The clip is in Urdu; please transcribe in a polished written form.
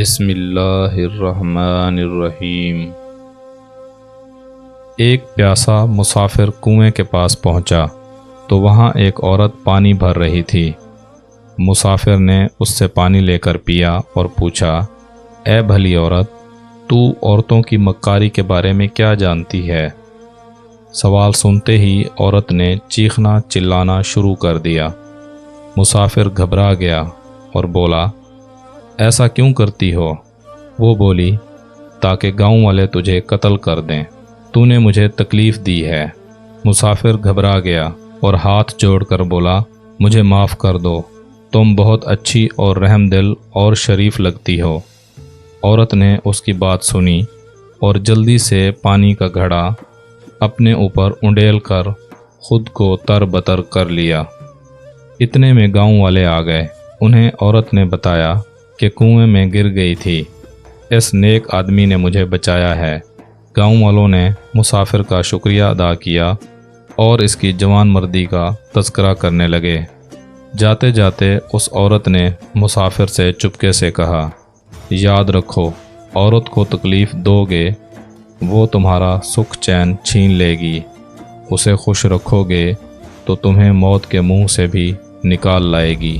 بسم اللہ الرحمن الرحیم۔ ایک پیاسا مسافر کنویں کے پاس پہنچا تو وہاں ایک عورت پانی بھر رہی تھی۔ مسافر نے اس سے پانی لے کر پیا اور پوچھا، اے بھلی عورت، تو عورتوں کی مکاری کے بارے میں کیا جانتی ہے؟ سوال سنتے ہی عورت نے چیخنا چلانا شروع کر دیا۔ مسافر گھبرا گیا اور بولا، ایسا کیوں کرتی ہو؟ وہ بولی، تاکہ گاؤں والے تجھے قتل کر دیں، تو نے مجھے تکلیف دی ہے۔ مسافر گھبرا گیا اور ہاتھ جوڑ کر بولا، مجھے معاف کر دو، تم بہت اچھی اور رحم دل اور شریف لگتی ہو۔ عورت نے اس کی بات سنی اور جلدی سے پانی کا گھڑا اپنے اوپر انڈیل کر خود کو تر بتر کر لیا۔ اتنے میں گاؤں والے آ گئے۔ انہیں عورت نے بتایا کہ کنویں میں گر گئی تھی، اس نیک آدمی نے مجھے بچایا ہے۔ گاؤں والوں نے مسافر کا شکریہ ادا کیا اور اس کی جوان مردی کا تذکرہ کرنے لگے۔ جاتے جاتے اس عورت نے مسافر سے چپکے سے کہا، یاد رکھو، عورت کو تکلیف دو گے وہ تمہارا سکھ چین چھین لے گی، اسے خوش رکھو گے تو تمہیں موت کے منہ سے بھی نکال لائے گی۔